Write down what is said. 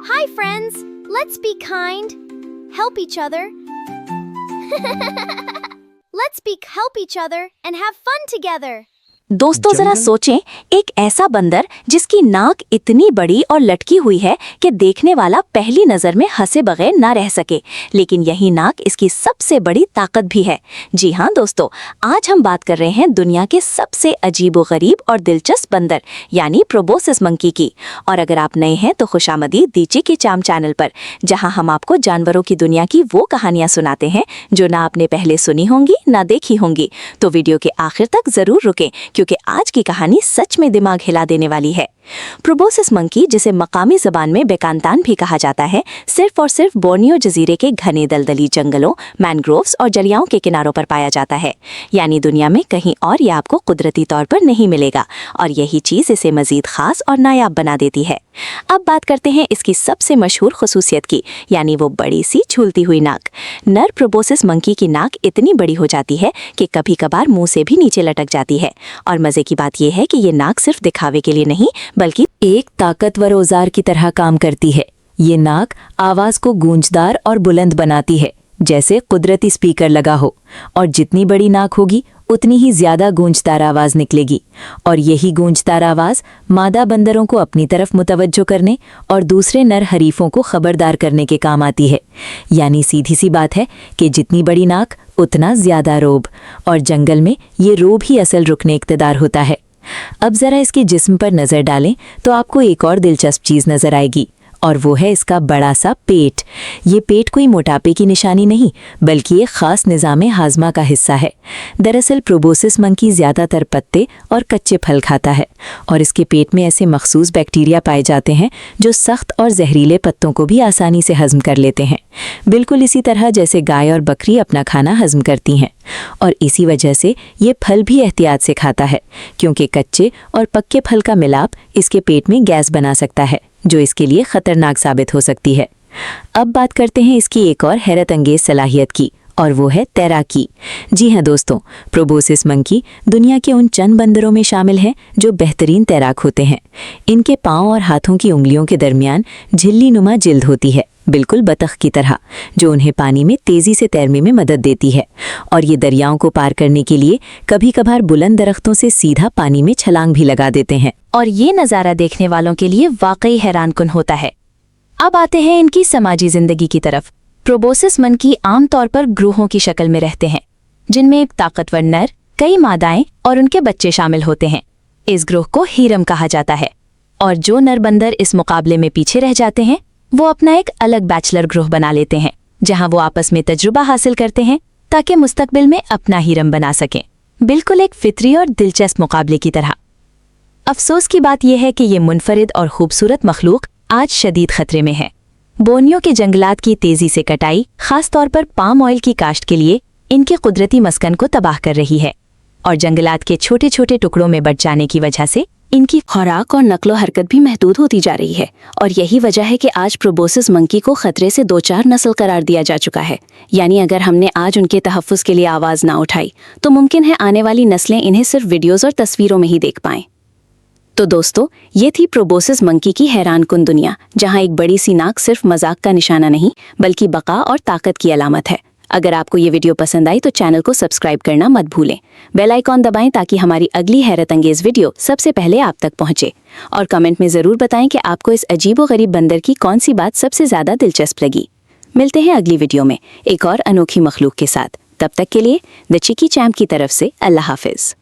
Hi friends, let's be kind. Help each other. Help each other and have fun together. दोस्तों जरा सोचें, एक ऐसा बंदर जिसकी नाक इतनी बड़ी और लटकी हुई है कि देखने वाला पहली नजर में हंसे बगैर ना रह सके, लेकिन यही नाक इसकी सबसे बड़ी ताकत भी है। जी हाँ दोस्तों, आज हम बात कर रहे हैं दुनिया के सबसे अजीबोगरीब और दिलचस्प बंदर यानी प्रोबोसिस मंकी की। और अगर आप नए हैं तो खुशामदीद दीजिए के चाम चैनल पर, जहाँ हम आपको जानवरों की दुनिया की वो कहानियाँ सुनाते हैं जो ना आपने पहले सुनी होंगी ना देखी होंगी। तो वीडियो के आखिर तक जरूर रुकें, क्योंकि आज की कहानी सच में दिमाग हिला देने वाली है। प्रोबोसिस मंकी, जिसे मकामी जबान में बेकांतान भी कहा जाता है, सिर्फ और सिर्फ बोर्नियो जजीरे के घने दलदली जंगलों, मैनग्रोव्स और दरियाओं के किनारों पर पाया जाता है। यानी दुनिया में कहीं और ये आपको कुदरती तौर पर नहीं मिलेगा, और यही चीज इसे मजीद खास और नायाब बना देती है। अब बात करते हैं इसकी सबसे मशहूर खसूसियत की, यानी वो बड़ी सी झूलती हुई नाक। नर प्रोबोसिस मंकी की नाक इतनी बड़ी हो जाती है कि कभी कभार मुंह से भी नीचे लटक जाती है। और मजे की बात यह है कि ये नाक सिर्फ दिखावे के लिए नहीं, बल्कि एक ताकतवर औजार की तरह काम करती है। ये नाक आवाज को गूंजदार और बुलंद बनाती है, जैसे कुदरती स्पीकर लगा हो। और जितनी बड़ी नाक होगी उतनी ही ज्यादा गूंजदार आवाज निकलेगी। और यही गूंजदार आवाज मादा बंदरों को अपनी तरफ मुतवज्जो करने और दूसरे नर हरीफों को खबरदार करने के काम आती है। यानी सीधी सी बात है कि जितनी बड़ी नाक उतना ज्यादा रोब, और जंगल में ये रोब ही असल रुकने इख्तिदार होता है। अब जरा इसके जिस्म पर नजर डालें तो आपको एक और दिलचस्प चीज नजर आएगी, और वो है इसका बड़ा सा पेट। ये पेट कोई मोटापे की निशानी नहीं, बल्कि एक खास निज़ाम हाजमा का हिस्सा है। दरअसल प्रोबोसिस मंकी ज़्यादातर पत्ते और कच्चे फल खाता है, और इसके पेट में ऐसे मखसूस बैक्टीरिया पाए जाते हैं जो सख्त और जहरीले पत्तों को भी आसानी से हजम कर लेते हैं, बिल्कुल इसी तरह जैसे गाय और बकरी अपना खाना हजम करती हैं। और इसी वजह से ये फल भी एहतियात से खाता है, क्योंकि कच्चे और पक्के फल का मिलाप इसके पेट में गैस बना सकता है, जो इसके लिए खतरनाक साबित हो सकती है। अब बात करते हैं इसकी एक और हैरत अंगेज सलाहियत की, और वो है तैराकी। जी हाँ दोस्तों, प्रोबोसिस मंकी दुनिया के उन चंद बंदरों में शामिल हैं जो बेहतरीन तैराक होते हैं। इनके पाँव और हाथों की उंगलियों के दरमियान झिल्ली नुमा जिल्द होती है, बिल्कुल बतख की तरह, जो उन्हें पानी में तेजी से तैरने में मदद देती है। और ये दरियाओं को पार करने के लिए कभी कभार बुलंद दरख्तों से सीधा पानी में छलांग भी लगा देते हैं, और ये नज़ारा देखने वालों के लिए वाकई हैरानकुन होता है। अब आते हैं इनकी समाजी जिंदगी की तरफ। प्रोबोसिस मंकी आमतौर पर ग्रोहों की शक्ल में रहते हैं, जिनमें एक ताकतवर नर, कई मादाएं और उनके बच्चे शामिल होते हैं। इस ग्रोह को हीरम कहा जाता है, और जो नर बंदर इस मुकाबले में पीछे रह जाते हैं वो अपना एक अलग बैचलर ग्रोह बना लेते हैं, जहां वो आपस में तजुर्बा हासिल करते हैं ताकि मुस्तकबिल में अपना हीरम बना सकें, बिल्कुल एक फितरी और दिलचस्प मुकाबले की तरह। अफसोस की बात यह है कि ये मुनफरिद और खूबसूरत मखलूक आज शदीद खतरे में है। बोर्नियो के जंगलात की तेजी से कटाई, खास तौर पर पाम ऑयल की काश्त के लिए, इनके कुदरती मस्कन को तबाह कर रही है, और जंगलात के छोटे छोटे टुकड़ों में बट जाने की वजह से इनकी खुराक और नक्लो हरकत भी महदूद होती जा रही है। और यही वजह है कि आज प्रोबोसिस मंकी को खतरे से 2-4 नस्ल करार दिया जा चुका है। यानी अगर हमने आज उनके तहफ़्फ़ुज़ के लिए आवाज़ ना उठाई तो मुमकिन है आने वाली नस्लें इन्हें सिर्फ वीडियोज़ और तस्वीरों में ही देख पाएं। तो दोस्तों, ये थी प्रोबोसिस मंकी की हैरानकुन दुनिया, जहाँ एक बड़ी सी नाक सिर्फ मजाक का निशाना नहीं, बल्कि बका और ताकत की अलामत है। अगर आपको ये वीडियो पसंद आई तो चैनल को सब्सक्राइब करना मत भूलें। बेल आइकॉन दबाएं ताकि हमारी अगली हैरत अंगेज वीडियो सबसे पहले आप तक पहुंचे। और कमेंट में ज़रूर बताएं कि आपको इस अजीबो गरीब बंदर की कौन सी बात सबसे ज़्यादा दिलचस्प लगी। मिलते हैं अगली वीडियो में एक और अनोखी मखलूक के साथ। तब तक के लिए द चिकी चैम्प की तरफ से अल्लाह हाफिज़।